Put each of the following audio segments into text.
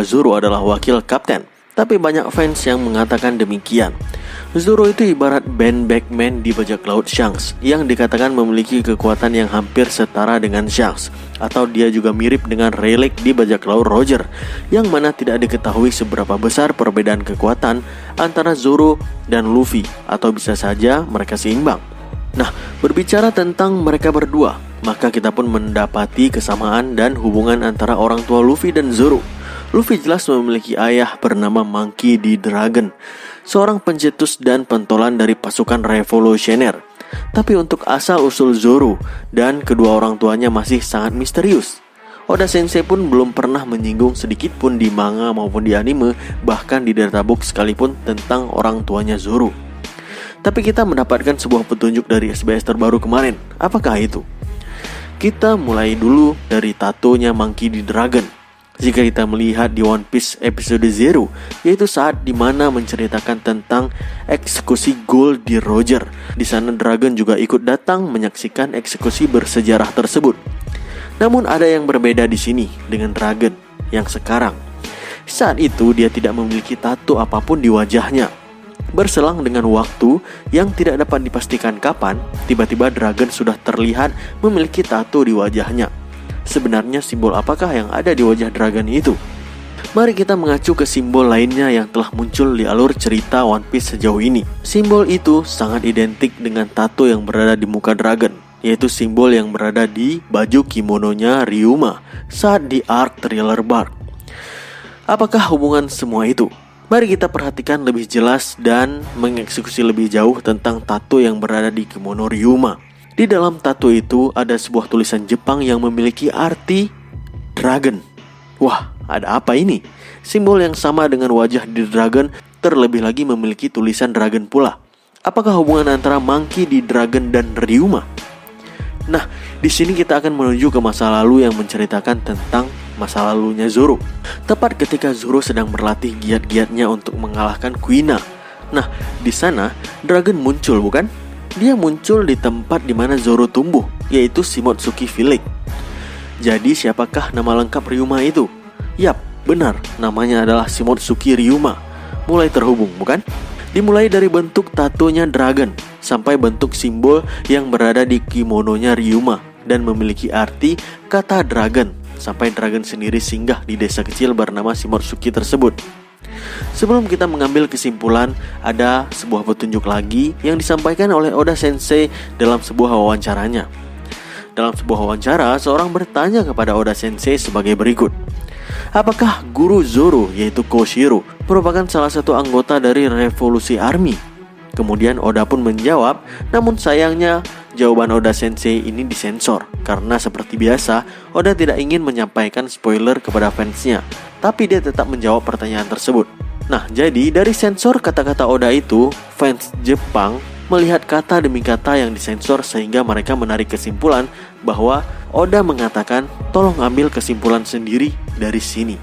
Zoro adalah wakil kapten, tapi banyak fans yang mengatakan demikian. Zoro itu ibarat Ben Beckman di bajak laut Shanks, yang dikatakan memiliki kekuatan yang hampir setara dengan Shanks. Atau dia juga mirip dengan Rayleigh di bajak laut Roger, yang mana tidak diketahui seberapa besar perbedaan kekuatan antara Zoro dan Luffy, atau bisa saja mereka seimbang. Nah, berbicara tentang mereka berdua, maka kita pun mendapati kesamaan dan hubungan antara orang tua Luffy dan Zoro. Luffy jelas memiliki ayah bernama Monkey D. Dragon, seorang pencetus dan pentolan dari pasukan revolusioner. Tapi untuk asal-usul Zoro dan kedua orang tuanya masih sangat misterius. Oda Sensei pun belum pernah menyinggung sedikit pun di manga maupun di anime, bahkan di databook sekalipun, tentang orang tuanya Zoro. Tapi kita mendapatkan sebuah petunjuk dari SBS terbaru kemarin. Apakah itu? Kita mulai dulu dari tatonya Monkey D. Dragon. Jika kita melihat di One Piece episode 0, yaitu saat dimana menceritakan tentang eksekusi Gold di Roger. Di sana Dragon juga ikut datang menyaksikan eksekusi bersejarah tersebut. Namun ada yang berbeda di sini dengan Dragon yang sekarang. Saat itu dia tidak memiliki tato apapun di wajahnya. Berselang dengan waktu yang tidak dapat dipastikan kapan, tiba-tiba Dragon sudah terlihat memiliki tato di wajahnya. Sebenarnya simbol apakah yang ada di wajah Dragon itu? Mari kita mengacu ke simbol lainnya yang telah muncul di alur cerita One Piece sejauh ini. Simbol itu sangat identik dengan tato yang berada di muka Dragon, yaitu simbol yang berada di baju kimononya Ryuma saat di arc Thriller Bark. Apakah hubungan semua itu? Mari kita perhatikan lebih jelas dan mengeksekusi lebih jauh tentang tato yang berada di kimono Ryuma. Di dalam tato itu ada sebuah tulisan Jepang yang memiliki arti dragon. Wah, ada apa ini? Simbol yang sama dengan wajah di Dragon, terlebih lagi memiliki tulisan dragon pula. Apakah hubungan antara Monkey D. Dragon dan Ryuma? Nah, di sini kita akan menuju ke masa lalu yang menceritakan tentang masa lalunya Zoro. Tepat ketika Zoro sedang berlatih giat-giatnya untuk mengalahkan Kuina. Nah, di sana Dragon muncul, bukan? Dia muncul di tempat di mana Zoro tumbuh, yaitu Shimotsuki Village. Jadi siapakah nama lengkap Ryuma itu? Yap, benar, namanya adalah Shimotsuki Ryuma. Mulai terhubung, bukan? Dimulai dari bentuk tatonya Dragon sampai bentuk simbol yang berada di kimononya Ryuma dan memiliki arti kata dragon, sampai Dragon sendiri singgah di desa kecil bernama Shimotsuki tersebut. Sebelum kita mengambil kesimpulan, ada sebuah petunjuk lagi yang disampaikan oleh Oda Sensei dalam sebuah wawancaranya. Dalam sebuah wawancara, seorang bertanya kepada Oda Sensei sebagai berikut. Apakah guru Zoro, yaitu Koshiro, merupakan salah satu anggota dari Revolusi Army? Kemudian Oda pun menjawab, namun sayangnya jawaban Oda Sensei ini disensor. Karena seperti biasa, Oda tidak ingin menyampaikan spoiler kepada fansnya, tapi dia tetap menjawab pertanyaan tersebut. Nah, jadi dari sensor kata-kata Oda itu, fans Jepang melihat kata demi kata yang disensor sehingga mereka menarik kesimpulan bahwa Oda mengatakan, tolong ambil kesimpulan sendiri dari sini.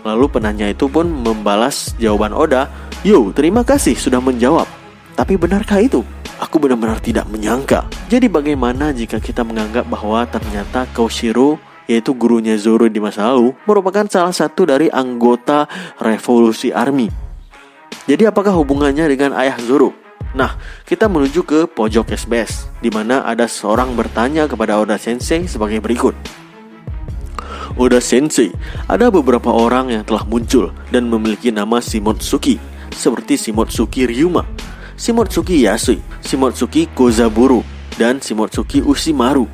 Lalu penanya itu pun membalas jawaban Oda, yo, terima kasih sudah menjawab. Tapi benarkah itu? Aku benar-benar tidak menyangka. Jadi bagaimana jika kita menganggap bahwa ternyata Koshiro, yaitu gurunya Zoro di masa lalu, merupakan salah satu dari anggota Revolusi Army? Jadi apakah hubungannya dengan ayah Zoro? Nah, kita menuju ke pojok SBS, di mana ada seorang bertanya kepada Oda Sensei sebagai berikut. Oda Sensei, ada beberapa orang yang telah muncul dan memiliki nama Shimotsuki, seperti Shimotsuki Ryuma, Shimotsuki Yasui, Shimotsuki Kozaburo, dan Shimotsuki Ushimaru.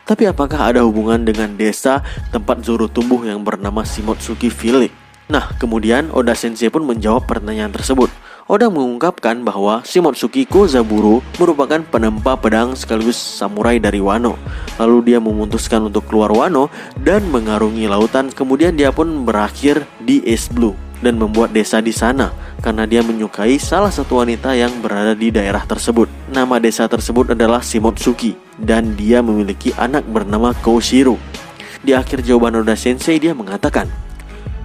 Tapi apakah ada hubungan dengan desa tempat Zoro tumbuh yang bernama Shimotsuki Village? Nah, kemudian Oda Sensei pun menjawab pertanyaan tersebut. Oda mengungkapkan bahwa Shimotsuki Kozaburo merupakan penempa pedang sekaligus samurai dari Wano. Lalu dia memutuskan untuk keluar Wano dan mengarungi lautan. Kemudian dia pun berakhir di East Blue dan membuat desa di sana karena dia menyukai salah satu wanita yang berada di daerah tersebut. Nama desa tersebut adalah Shimotsuki dan dia memiliki anak bernama Koshiro. Di akhir jawaban Oda Sensei dia mengatakan,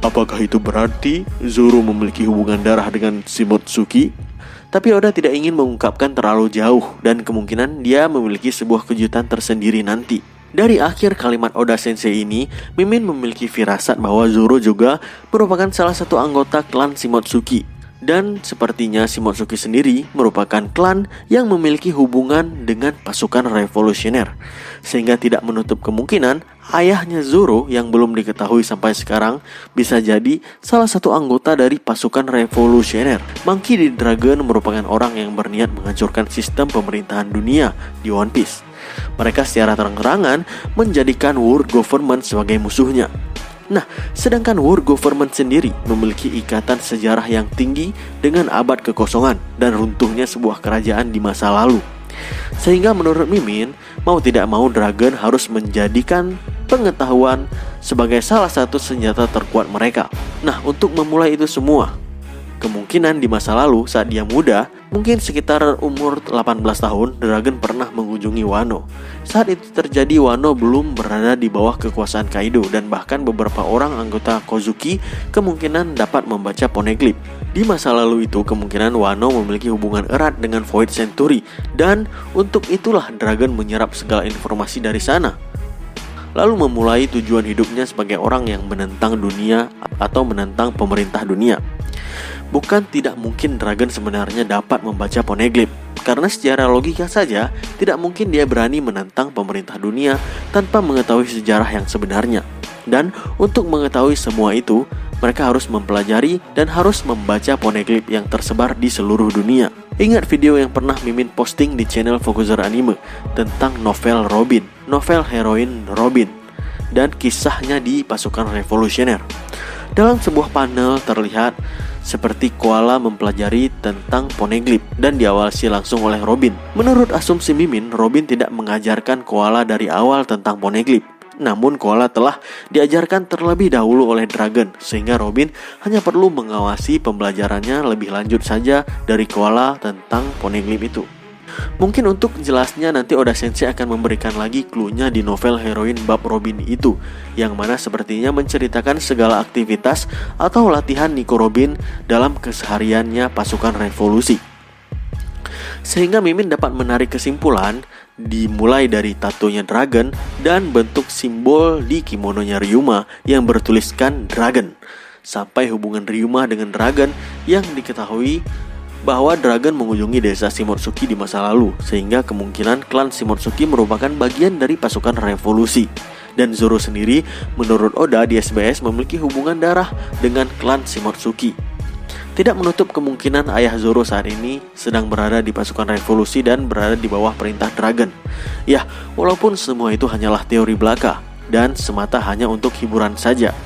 apakah itu berarti Zoro memiliki hubungan darah dengan Shimotsuki? Tapi Oda tidak ingin mengungkapkan terlalu jauh dan kemungkinan dia memiliki sebuah kejutan tersendiri nanti. Dari akhir kalimat Oda Sensei ini, Mimin memiliki firasat bahwa Zoro juga merupakan salah satu anggota klan Shimotsuki. Dan sepertinya Shimotsuki sendiri merupakan klan yang memiliki hubungan dengan pasukan revolusioner. Sehingga tidak menutup kemungkinan ayahnya Zoro yang belum diketahui sampai sekarang bisa jadi salah satu anggota dari pasukan revolusioner. Monkey D. Dragon merupakan orang yang berniat menghancurkan sistem pemerintahan dunia di One Piece. Mereka secara terang-terangan menjadikan World Government sebagai musuhnya. Nah, sedangkan World Government sendiri memiliki ikatan sejarah yang tinggi dengan abad kekosongan dan runtuhnya sebuah kerajaan di masa lalu. Sehingga menurut Mimin, mau tidak mau Dragon harus menjadikan pengetahuan sebagai salah satu senjata terkuat mereka. Nah, untuk memulai itu semua, kemungkinan di masa lalu saat dia muda, mungkin sekitar umur 18 tahun, Dragon pernah mengunjungi Wano. Saat itu terjadi, Wano belum berada di bawah kekuasaan Kaido, dan bahkan beberapa orang anggota Kozuki kemungkinan dapat membaca poneglyph. Di masa lalu itu, kemungkinan Wano memiliki hubungan erat dengan Void Century, dan untuk itulah Dragon menyerap segala informasi dari sana. Lalu memulai tujuan hidupnya sebagai orang yang menentang dunia atau menentang pemerintah dunia. Bukan tidak mungkin Dragon sebenarnya dapat membaca poneglyph, karena secara logika saja tidak mungkin dia berani menentang pemerintah dunia tanpa mengetahui sejarah yang sebenarnya. Dan untuk mengetahui semua itu, mereka harus mempelajari dan harus membaca poneglyph yang tersebar di seluruh dunia. Ingat video yang pernah Mimin posting di channel Fokuser Anime tentang novel Robin, novel heroin Robin, dan kisahnya di pasukan revolusioner. Dalam sebuah panel terlihat seperti koala mempelajari tentang poneglyph dan diawasi langsung oleh Robin. Menurut asumsi Mimin, Robin tidak mengajarkan koala dari awal tentang poneglyph. Namun koala telah diajarkan terlebih dahulu oleh Dragon, sehingga Robin hanya perlu mengawasi pembelajarannya lebih lanjut saja dari koala tentang poneglyph itu. Mungkin untuk jelasnya nanti Oda Sensei akan memberikan lagi clue-nya di novel heroin bab Robin itu, yang mana sepertinya menceritakan segala aktivitas atau latihan Nico Robin dalam kesehariannya pasukan revolusi. Sehingga Mimin dapat menarik kesimpulan dimulai dari tatonya Dragon dan bentuk simbol di kimononya Ryuma yang bertuliskan Dragon, sampai hubungan Ryuma dengan Dragon yang diketahui bahwa Dragon mengunjungi desa Shimotsuki di masa lalu, sehingga kemungkinan klan Shimotsuki merupakan bagian dari pasukan revolusi. Dan Zoro sendiri menurut Oda di SBS memiliki hubungan darah dengan klan Shimotsuki. Tidak menutup kemungkinan ayah Zoro saat ini sedang berada di pasukan revolusi dan berada di bawah perintah Dragon. Ya, walaupun semua itu hanyalah teori belaka dan semata hanya untuk hiburan saja.